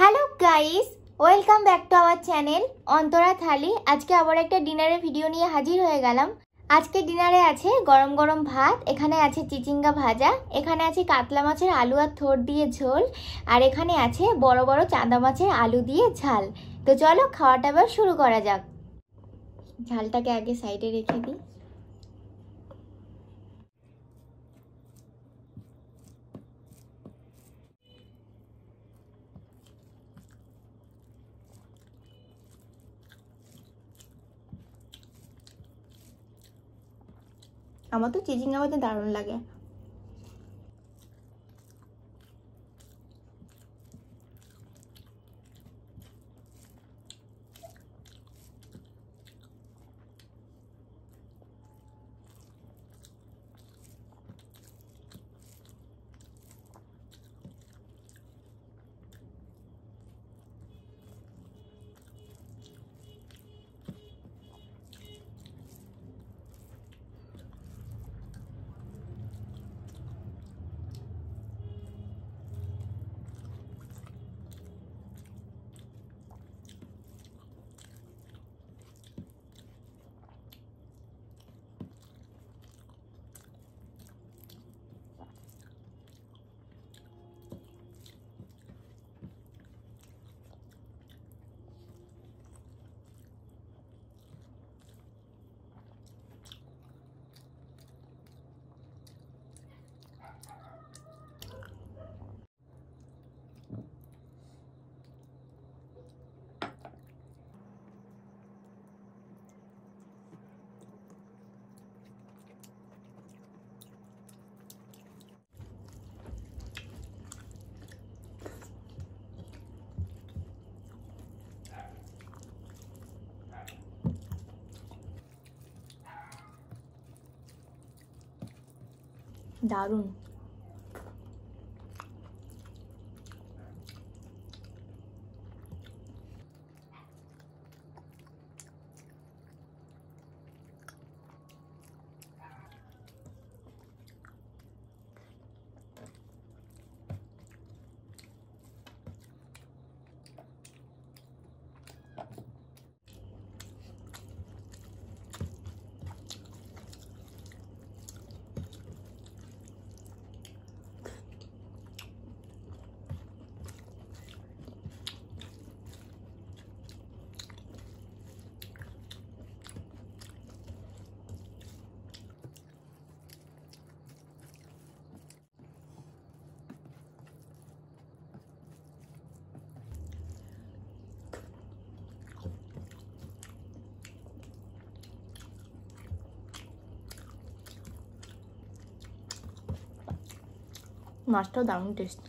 Hello guys, welcome back to our channel Antara Thali. আজকে আবার একটা ডিনারের ভিডিও নিয়ে হাজির হয়ে গেলাম। আজকে ডিনারে আছে গরম গরম ভাত, এখানে আছে চিচিঙ্গা ভাজা, এখানে আছে কাতলা মাছের আলু আর থোড় দিয়ে ঝোল, আর এখানে আছে বড় বড় চাঁদা মাছের আলু দিয়ে ঝাল। তো চলো খাওয়াটা এবার শুরু করা যাক। ঝালটাকে আগে সাইডে রেখে দিই। আমার তো চিচিঙ্গা ভাজা দারুণ লাগে। দারুণ। মাছটাও দারুণ টেস্ট।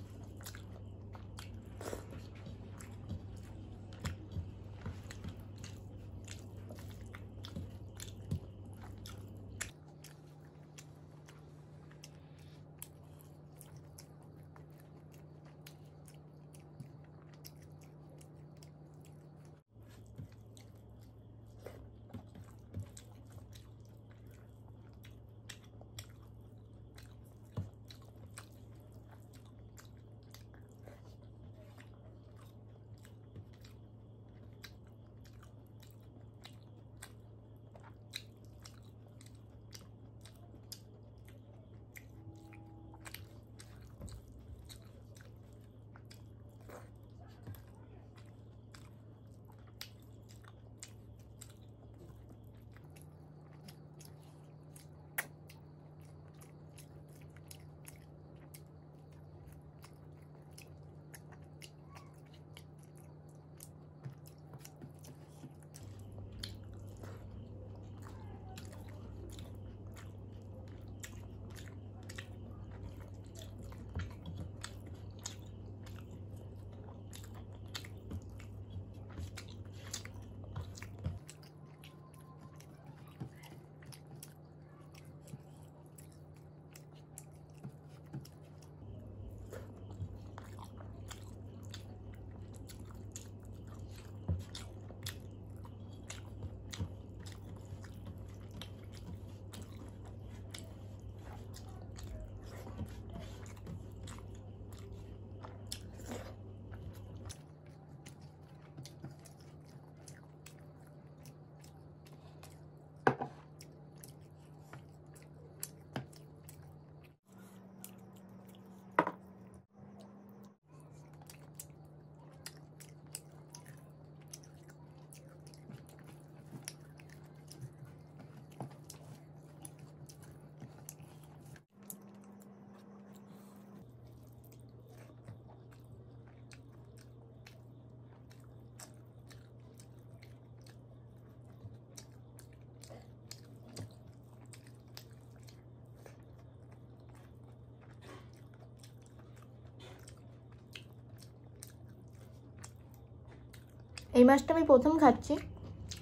এই মাছটা আমি প্রথম খাচ্ছি,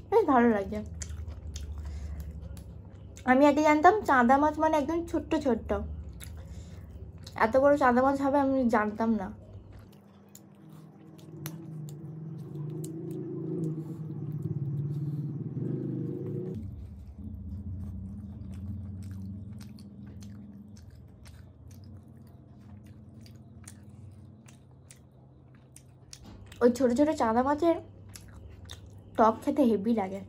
বেশ ভালো লাগছে। আমি আগে জানতাম চাঁদা মাছ মানে একদম ছোট্ট ছোট্ট, এত বড় চাঁদা মাছ হবে আমি জানতাম না। ওই ছোট ছোট চাঁদা মাছের টক খেতে হেভি লাগে।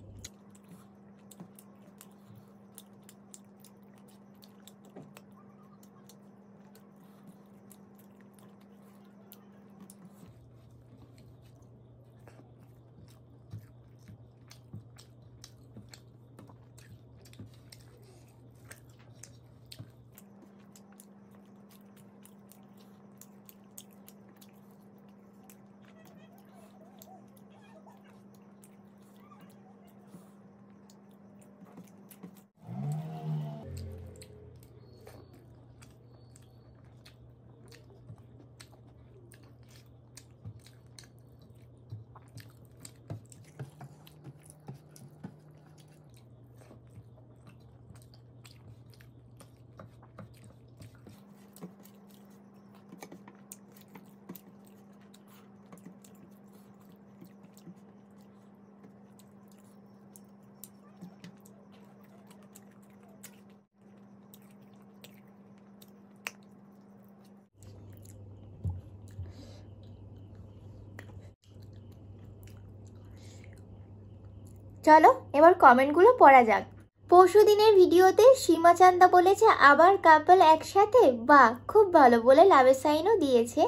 চলো এবার কমেন্টগুলো পড়া যাক। পরশু দিনের ভিডিওতে সীমা চান্দা বলেছে আবার কাপল একসাথে, বাহ খুব ভালো বলে লাভের সাইনও দিয়েছে।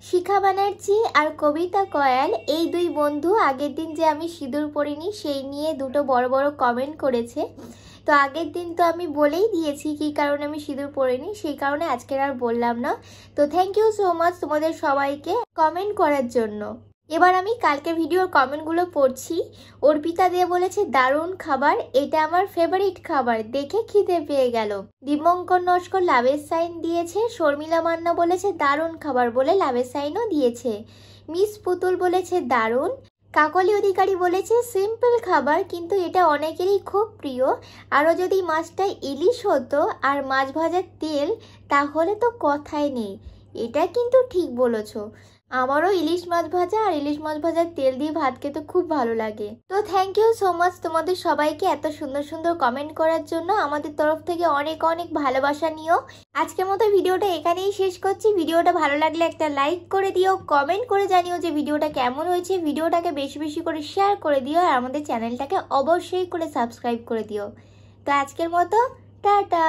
শিখা ব্যানার্জি আর কবিতা কয়াল এই দুই বন্ধু আগের দিন যে আমি সিঁদুর পরিনি সেই নিয়ে দুটো বড় বড় কমেন্ট করেছে। তো আগের দিন তো আমি বলেই দিয়েছি কী কারণে আমি সিঁদুর পরিনি, সেই কারণে আজকের আর বললাম না। তো থ্যাংক ইউ সো মাচ তোমাদের সবাইকে কমেন্ট করার জন্য। এবার আমি কালকে ভিডিওর কমেন্টগুলো পড়ছি। অর্পিতা দে বলেছে দারুণ খাবার, এটা আমার ফেভারিট খাবার, দেখে খিদে পেয়ে গেল। দীপঙ্কর নস্কর লাভের সাইন দিয়েছে। শর্মিলা মান্না বলেছে দারুণ খাবার বলে লাভের সাইনও দিয়েছে। মিস পুতুল বলেছে দারুণ। কাকলি অধিকারী বলেছে সিম্পল খাবার কিন্তু এটা অনেকেরই খুব প্রিয়, আরও যদি মাছটা ইলিশ হতো আর মাছ ভাজার তেল তাহলে তো কথাই নেই। এটা কিন্তু ঠিক বলেছো, আমারও ইলিশ মাছ ভাজা আর ইলিশ মাছ ভাজার তেল দিয়ে ভাত খেতে খুব ভালো লাগে। তো থ্যাংক ইউ সো মাচ তোমাদের সবাইকে এত সুন্দর সুন্দর কমেন্ট করার জন্য। আমাদের তরফ থেকে অনেক অনেক ভালোবাসা নিও। আজকের মতো ভিডিওটা এখানেই শেষ করছি। ভিডিওটা ভালো লাগলে একটা লাইক করে দিও, কমেন্ট করে জানিও যে ভিডিওটা কেমন হয়েছে। ভিডিওটাকে বেশি বেশি করে শেয়ার করে দিও আর আমাদের চ্যানেলটাকে অবশ্যই করে সাবস্ক্রাইব করে দিও। তো আজকের মতো টাটা।